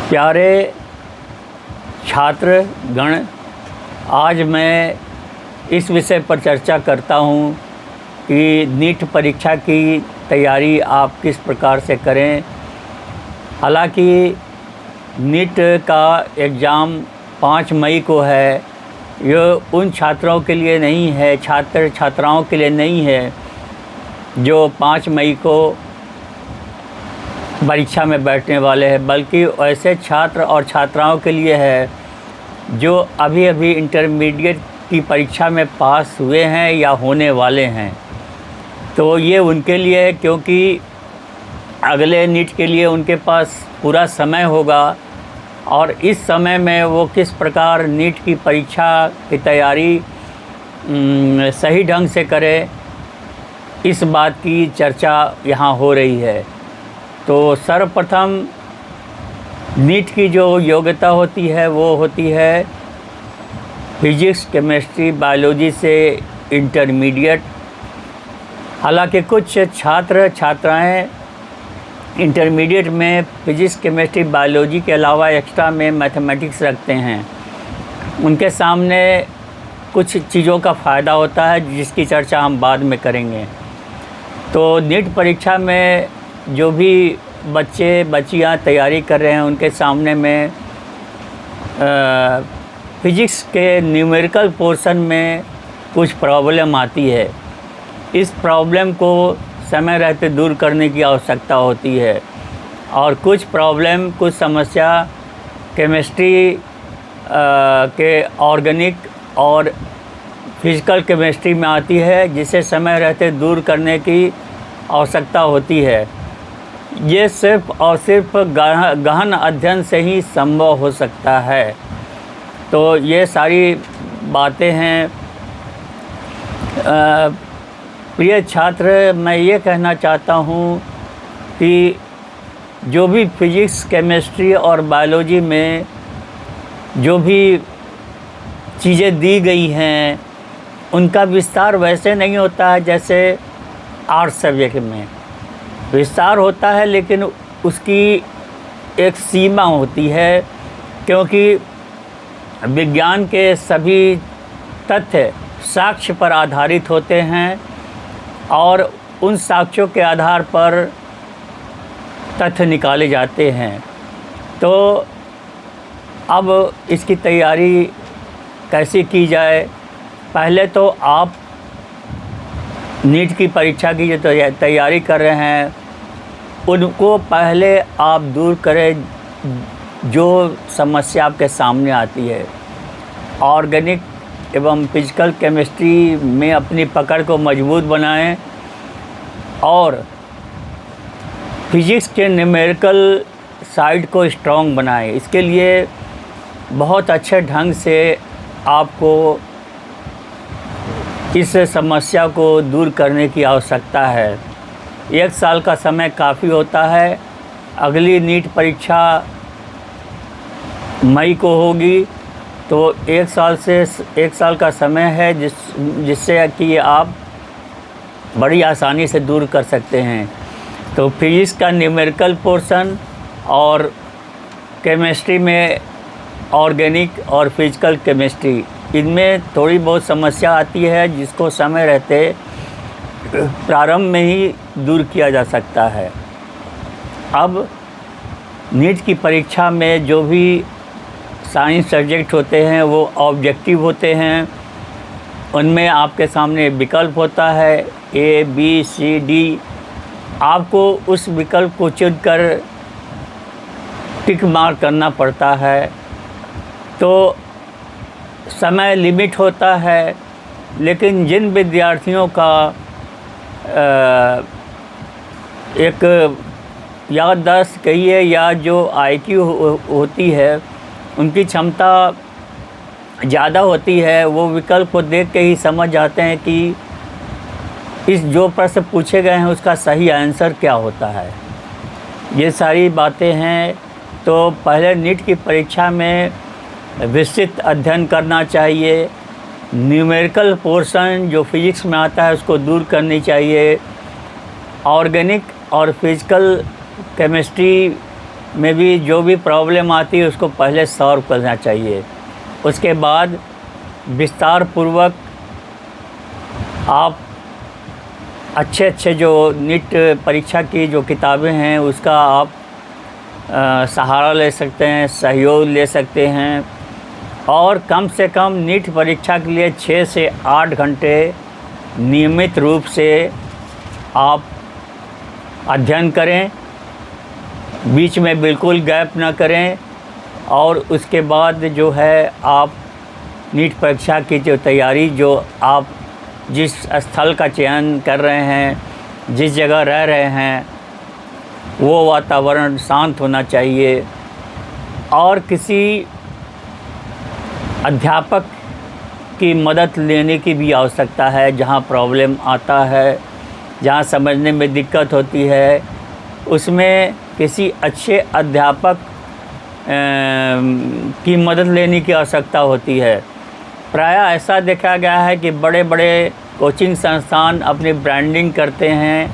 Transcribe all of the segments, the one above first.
प्यारे छात्रगण, आज मैं इस विषय पर चर्चा करता हूँ कि नीट परीक्षा की तैयारी आप किस प्रकार से करें। हालांकि नीट का एग्ज़ाम 5 मई को है। यह उन छात्रों के लिए नहीं है, छात्र छात्राओं के लिए नहीं है जो 5 मई को परीक्षा में बैठने वाले हैं, बल्कि ऐसे छात्र और छात्राओं के लिए है जो अभी अभी इंटरमीडिएट की परीक्षा में पास हुए हैं या होने वाले हैं। तो ये उनके लिए है, क्योंकि अगले नीट के लिए उनके पास पूरा समय होगा और इस समय में वो किस प्रकार नीट की परीक्षा की तैयारी सही ढंग से करें, इस बात की चर्चा यहाँ हो रही है। तो सर्वप्रथम नीट की जो योग्यता होती है वो होती है फिजिक्स, केमिस्ट्री, बायोलॉजी से इंटरमीडिएट। हालांकि कुछ छात्र छात्राएं इंटरमीडिएट में फिजिक्स, केमिस्ट्री, बायोलॉजी के अलावा एक्स्ट्रा में मैथमेटिक्स रखते हैं। उनके सामने कुछ चीज़ों का फ़ायदा होता है जिसकी चर्चा हम बाद में करेंगे। तो नीट परीक्षा में जो भी बच्चे बच्चियां तैयारी कर रहे हैं उनके सामने में फिजिक्स के न्यूमेरिकल पोर्शन में कुछ प्रॉब्लम आती है। इस प्रॉब्लम को समय रहते दूर करने की आवश्यकता होती है और कुछ समस्या केमिस्ट्री के ऑर्गेनिक और फिजिकल केमिस्ट्री में आती है, जिसे समय रहते दूर करने की आवश्यकता होती है। ये सिर्फ और सिर्फ गहन अध्ययन से ही संभव हो सकता है। तो ये सारी बातें हैं। प्रिय छात्र, मैं ये कहना चाहता हूँ कि जो भी फिजिक्स, केमिस्ट्री और बायोलॉजी में जो भी चीज़ें दी गई हैं उनका विस्तार वैसे नहीं होता है जैसे आर्ट्स सब्जेक्ट में विस्तार होता है, लेकिन उसकी एक सीमा होती है, क्योंकि विज्ञान के सभी तथ्य साक्ष्य पर आधारित होते हैं और उन साक्ष्यों के आधार पर तथ्य निकाले जाते हैं। तो अब इसकी तैयारी कैसे की जाए? पहले तो आप नीट की परीक्षा की जो तैयारी कर रहे हैं उनको पहले आप दूर करें जो समस्या आपके सामने आती है। ऑर्गेनिक एवं फिजिकल केमिस्ट्री में अपनी पकड़ को मजबूत बनाएं और फिजिक्स के न्यूमेरिकल साइड को स्ट्रॉन्ग बनाएं। इसके लिए बहुत अच्छे ढंग से आपको इस समस्या को दूर करने की आवश्यकता है। 1 साल का समय काफ़ी होता है। अगली नीट परीक्षा मई को होगी, तो 1 साल का समय है जिससे कि आप बड़ी आसानी से दूर कर सकते हैं। तो फिजिक्स का न्यूमेरिकल पोर्शन और केमिस्ट्री में ऑर्गेनिक और फिजिकल केमिस्ट्री, इनमें थोड़ी बहुत समस्या आती है जिसको समय रहते प्रारंभ में ही दूर किया जा सकता है। अब नीट की परीक्षा में जो भी साइंस सब्जेक्ट होते हैं वो ऑब्जेक्टिव होते हैं। उनमें आपके सामने विकल्प होता है A, B, C, D। आपको उस विकल्प को चुनकर टिक मार्क करना पड़ता है। तो समय लिमिट होता है, लेकिन जिन विद्यार्थियों का एक याददाश्त कहिए या जो IQ होती है उनकी क्षमता ज़्यादा होती है, वो विकल्प को देख के ही समझ जाते हैं कि इस जो प्रश्न पूछे गए हैं उसका सही आंसर क्या होता है। ये सारी बातें हैं। तो पहले नीट की परीक्षा में विस्तृत अध्ययन करना चाहिए। न्यूमेरिकल पोर्शन जो फिजिक्स में आता है उसको दूर करनी चाहिए। ऑर्गेनिक और फिजिकल केमिस्ट्री में भी जो भी प्रॉब्लम आती है उसको पहले सॉल्व करना चाहिए। उसके बाद विस्तार पूर्वक आप अच्छे जो नीट परीक्षा की जो किताबें हैं उसका आप सहारा ले सकते हैं, सहयोग ले सकते हैं, और कम से कम नीट परीक्षा के लिए 6 से 8 घंटे नियमित रूप से आप अध्ययन करें, बीच में बिल्कुल गैप ना करें। और उसके बाद जो है आप नीट परीक्षा की जो तैयारी, जो आप जिस स्थल का चयन कर रहे हैं, जिस जगह रह रहे हैं, वो वातावरण शांत होना चाहिए और किसी अध्यापक की मदद लेने की भी आवश्यकता है। जहाँ प्रॉब्लम आता है, जहाँ समझने में दिक्कत होती है, उसमें किसी अच्छे अध्यापक की मदद लेने की आवश्यकता होती है। प्रायः ऐसा देखा गया है कि बड़े बड़े कोचिंग संस्थान अपनी ब्रांडिंग करते हैं,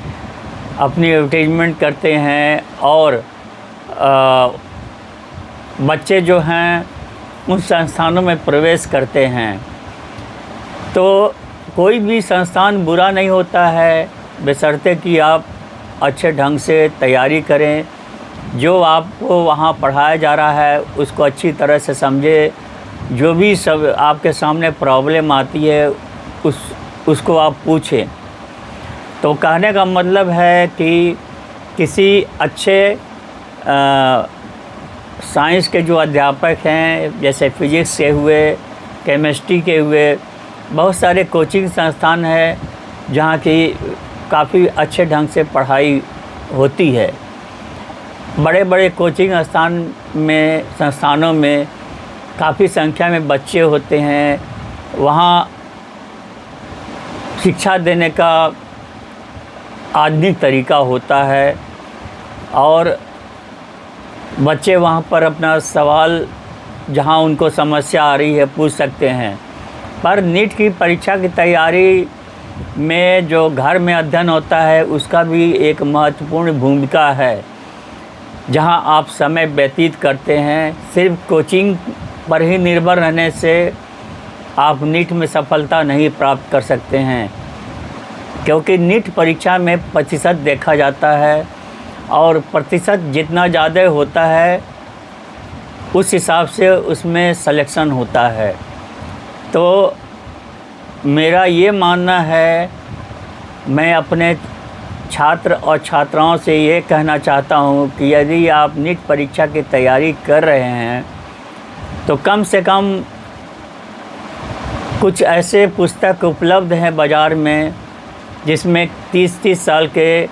अपनी एडवर्टाइजमेंट करते हैं, और बच्चे जो हैं उन संस्थानों में प्रवेश करते हैं। तो कोई भी संस्थान बुरा नहीं होता है, बशर्ते कि आप अच्छे ढंग से तैयारी करें, जो आपको वहाँ पढ़ाया जा रहा है उसको अच्छी तरह से समझे, जो भी सब आपके सामने प्रॉब्लम आती है उसको आप पूछें। तो कहने का मतलब है कि किसी अच्छे साइंस के जो अध्यापक हैं, जैसे फिजिक्स के हुए, केमिस्ट्री के हुए, बहुत सारे कोचिंग संस्थान हैं जहाँ की काफ़ी अच्छे ढंग से पढ़ाई होती है। बड़े बड़े कोचिंग संस्थानों में काफ़ी संख्या में बच्चे होते हैं। वहाँ शिक्षा देने का आधुनिक तरीका होता है और बच्चे वहाँ पर अपना सवाल, जहाँ उनको समस्या आ रही है, पूछ सकते हैं। पर नीट की परीक्षा की तैयारी में जो घर में अध्ययन होता है उसका भी एक महत्वपूर्ण भूमिका है, जहाँ आप समय व्यतीत करते हैं। सिर्फ कोचिंग पर ही निर्भर रहने से आप नीट में सफलता नहीं प्राप्त कर सकते हैं, क्योंकि नीट परीक्षा में प्रतिशत देखा जाता है और प्रतिशत जितना ज़्यादा होता है उस हिसाब से उसमें सिलेक्शन होता है। तो मेरा ये मानना है, मैं अपने छात्र और छात्राओं से ये कहना चाहता हूँ कि यदि आप नीट परीक्षा की तैयारी कर रहे हैं तो कम से कम कुछ ऐसे पुस्तक उपलब्ध हैं बाज़ार में जिसमें 30-30 साल के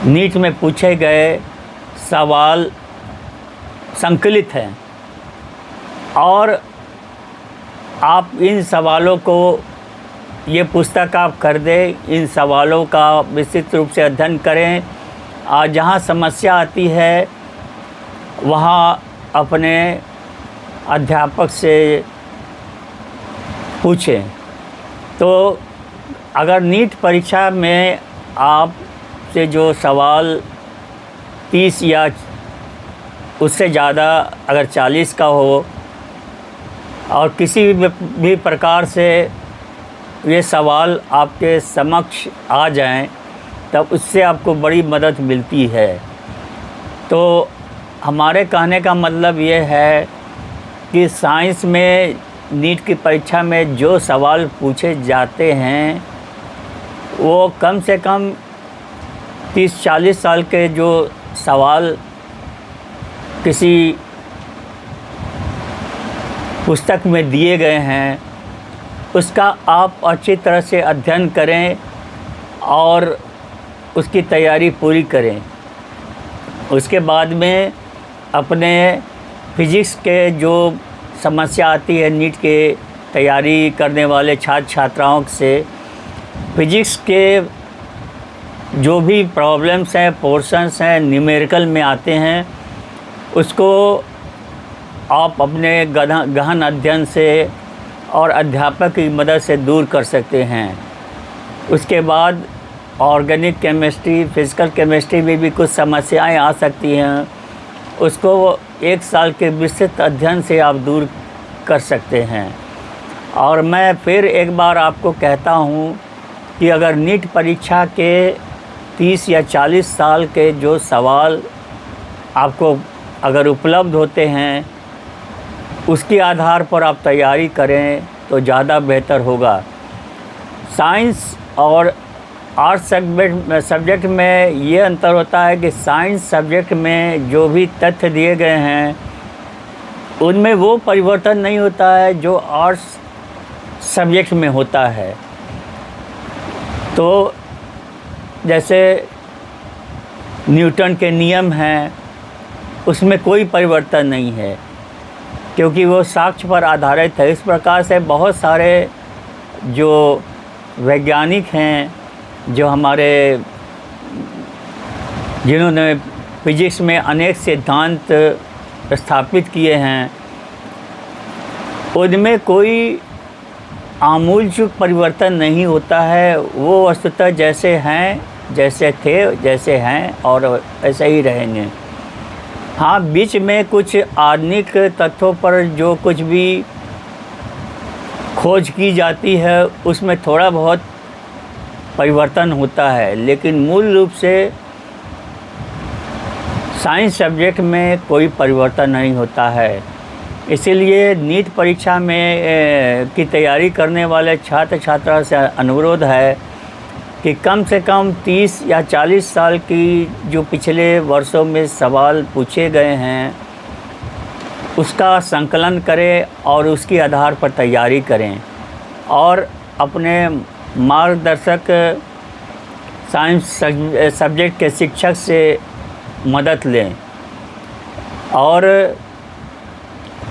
नीट में पूछे गए सवाल संकलित हैं, और आप इन सवालों को, ये पुस्तक आप खरीदें, इन सवालों का विस्तृत रूप से अध्ययन करें और जहाँ समस्या आती है वहाँ अपने अध्यापक से पूछें। तो अगर नीट परीक्षा में आप से जो सवाल 30 या उससे ज़्यादा, अगर 40 का हो और किसी भी प्रकार से ये सवाल आपके समक्ष आ जाएं, तब उससे आपको बड़ी मदद मिलती है। तो हमारे कहने का मतलब ये है कि साइंस में नीट की परीक्षा में जो सवाल पूछे जाते हैं वो कम से कम 30-40 साल के जो सवाल किसी पुस्तक में दिए गए हैं उसका आप अच्छी तरह से अध्ययन करें और उसकी तैयारी पूरी करें। उसके बाद में अपने फिजिक्स के जो समस्या आती है नीट के तैयारी करने वाले छात्र छात्राओं से, फिजिक्स के जो भी प्रॉब्लम्स हैं, पोर्शंस हैं, न्यूमेरिकल में आते हैं, उसको आप अपने गहन अध्ययन से और अध्यापक की मदद से दूर कर सकते हैं। उसके बाद ऑर्गेनिक केमिस्ट्री, फिज़िकल केमिस्ट्री में भी कुछ समस्याएं आ सकती हैं, उसको 1 साल के विस्तृत अध्ययन से आप दूर कर सकते हैं। और मैं फिर एक बार आपको कहता हूँ कि अगर नीट परीक्षा के 30 या 40 साल के जो सवाल आपको अगर उपलब्ध होते हैं, उसके आधार पर आप तैयारी करें तो ज़्यादा बेहतर होगा। साइंस और आर्ट्स सब्जेक्ट में ये अंतर होता है कि साइंस सब्जेक्ट में जो भी तथ्य दिए गए हैं उनमें वो परिवर्तन नहीं होता है जो आर्ट्स सब्जेक्ट में होता है। तो जैसे न्यूटन के नियम हैं, उसमें कोई परिवर्तन नहीं है क्योंकि वो साक्ष्य पर आधारित है। इस प्रकार से बहुत सारे जो वैज्ञानिक हैं, जो हमारे जिन्होंने फिजिक्स में अनेक सिद्धांत स्थापित किए हैं, उनमें कोई आमूलचूल परिवर्तन नहीं होता है। वो वस्तुतः जैसे हैं, जैसे थे, जैसे हैं और ऐसे ही रहेंगे। हाँ, बीच में कुछ आधुनिक तथ्यों पर जो कुछ भी खोज की जाती है उसमें थोड़ा बहुत परिवर्तन होता है, लेकिन मूल रूप से साइंस सब्जेक्ट में कोई परिवर्तन नहीं होता है। इसीलिए नीट परीक्षा में की तैयारी करने वाले छात्र छात्रा से अनुरोध है कि कम से कम 30 या 40 साल की जो पिछले वर्षों में सवाल पूछे गए हैं उसका संकलन करें और उसके आधार पर तैयारी करें और अपने मार्गदर्शक साइंस सब्जेक्ट के शिक्षक से मदद लें और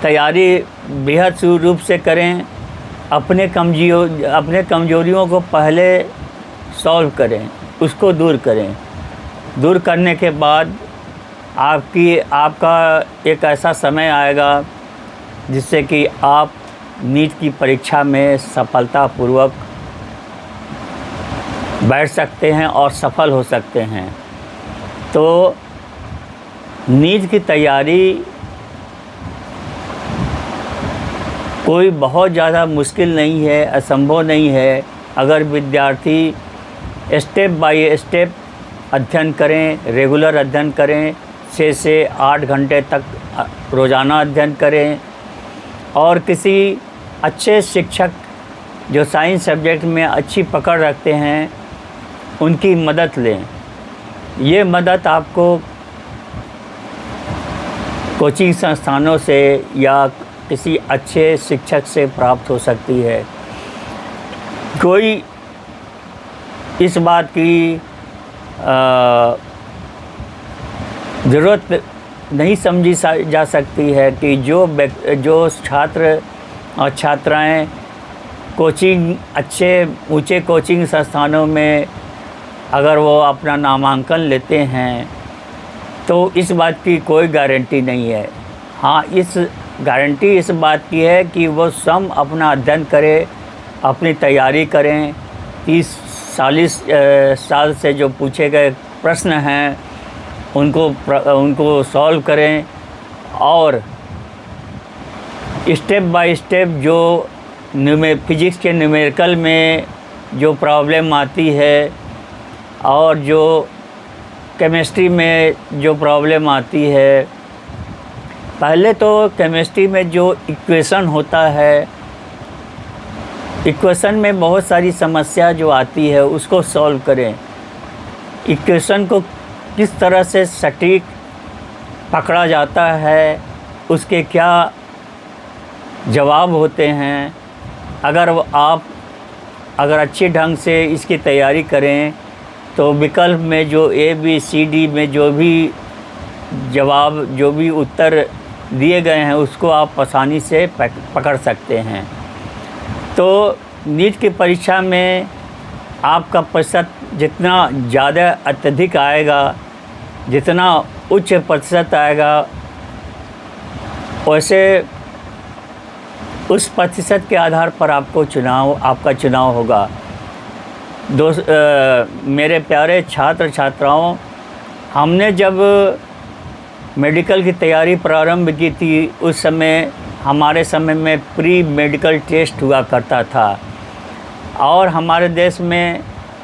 तैयारी बेहद सुचारू रूप से करें। अपने कमजोरियों को पहले सॉल्व करें, उसको दूर करें। दूर करने के बाद आपका एक ऐसा समय आएगा जिससे कि आप नीट की परीक्षा में सफलतापूर्वक बैठ सकते हैं और सफल हो सकते हैं। तो नीट की तैयारी कोई बहुत ज़्यादा मुश्किल नहीं है, असंभव नहीं है। अगर विद्यार्थी स्टेप बाय स्टेप अध्ययन करें, रेगुलर अध्ययन करें, 6 से 8 घंटे तक रोज़ाना अध्ययन करें और किसी अच्छे शिक्षक जो साइंस सब्जेक्ट में अच्छी पकड़ रखते हैं उनकी मदद लें। ये मदद आपको कोचिंग संस्थानों से या किसी अच्छे शिक्षक से प्राप्त हो सकती है। कोई इस बात की ज़रूरत नहीं समझी जा सकती है कि जो छात्र और छात्राएं अच्छे ऊंचे कोचिंग संस्थानों में अगर वो अपना नामांकन लेते हैं तो इस बात की कोई गारंटी नहीं है। हाँ, इस गारंटी इस बात की है कि वो स्वयं अपना अध्ययन करें, अपनी तैयारी करें, 30-40 साल से जो पूछे गए प्रश्न हैं उनको सॉल्व करें और स्टेप बाय स्टेप जो फिजिक्स के न्यूमेरिकल में जो प्रॉब्लम आती है और जो केमिस्ट्री में जो प्रॉब्लम आती है, पहले तो केमिस्ट्री में जो इक्वेशन होता है, इक्वेशन में बहुत सारी समस्या जो आती है उसको सॉल्व करें। इक्वेशन को किस तरह से सटीक पकड़ा जाता है, उसके क्या जवाब होते हैं, आप अगर अच्छे ढंग से इसकी तैयारी करें तो विकल्प में जो ABCD में जो भी उत्तर दिए गए हैं उसको आप आसानी से पकड़ सकते हैं। तो नीट की परीक्षा में आपका प्रतिशत जितना ज़्यादा अत्यधिक आएगा, जितना उच्च प्रतिशत आएगा, वैसे उस प्रतिशत के आधार पर आपका चुनाव होगा। मेरे प्यारे छात्र छात्राओं, हमने जब मेडिकल की तैयारी प्रारंभ की थी, उस समय हमारे समय में प्री मेडिकल टेस्ट हुआ करता था और हमारे देश में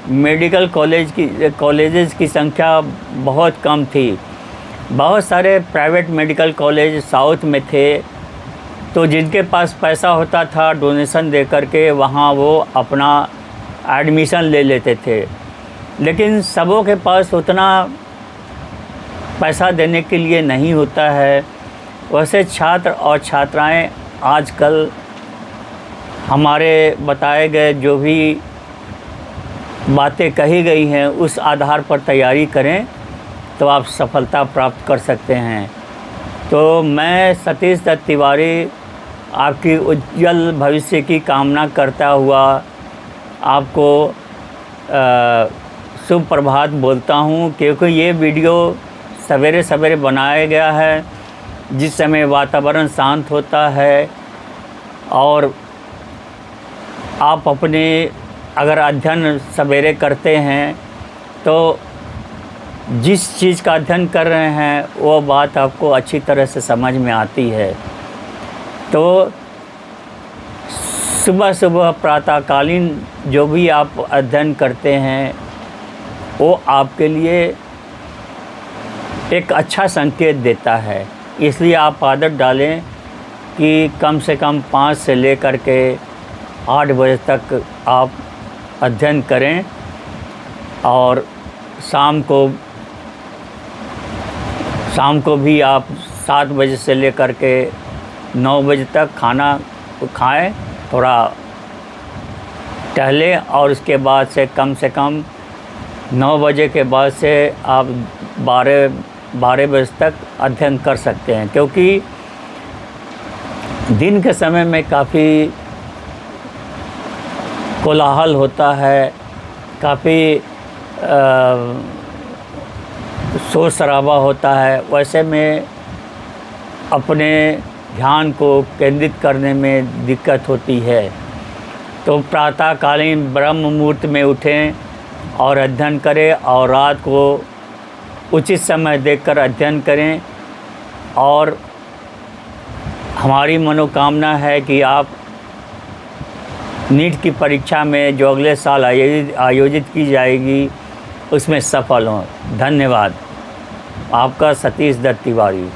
मेडिकल कॉलेजेस की संख्या बहुत कम थी। बहुत सारे प्राइवेट मेडिकल कॉलेज साउथ में थे, तो जिनके पास पैसा होता था डोनेशन दे करके वहाँ वो अपना एडमिशन ले लेते थे, लेकिन सबों के पास उतना पैसा देने के लिए नहीं होता है। वैसे छात्र और छात्राएं आजकल हमारे बताए गए जो भी बातें कही गई हैं उस आधार पर तैयारी करें तो आप सफलता प्राप्त कर सकते हैं। तो मैं सतीश दत्त तिवारी आपकी उज्जवल भविष्य की कामना करता हुआ आपको शुभ प्रभात बोलता हूँ, क्योंकि ये वीडियो सवेरे सवेरे बनाया गया है जिस समय वातावरण शांत होता है और आप अपने अगर अध्ययन सवेरे करते हैं तो जिस चीज़ का अध्ययन कर रहे हैं वो बात आपको अच्छी तरह से समझ में आती है। तो सुबह सुबह प्रातःकालीन जो भी आप अध्ययन करते हैं वो आपके लिए एक अच्छा संकेत देता है, इसलिए आप आदत डालें कि कम से कम 5 से लेकर के 8 बजे तक आप अध्ययन करें और शाम को भी आप 7 बजे से लेकर के 9 बजे तक खाना खाएं, थोड़ा टहलें और उसके बाद से कम 9 बजे के बाद से आप 12 बजे तक अध्ययन कर सकते हैं, क्योंकि दिन के समय में काफ़ी कोलाहल होता है, काफ़ी शोर शराबा होता है। वैसे में अपने ध्यान को केंद्रित करने में दिक्कत होती है। तो प्रातःकालीन ब्रह्म मुहूर्त में उठें और अध्ययन करें और रात को उचित समय देखकर अध्ययन करें। और हमारी मनोकामना है कि आप नीट की परीक्षा में जो अगले साल आयोजित की जाएगी उसमें सफल हों। धन्यवाद। आपका सतीश दत्त तिवारी।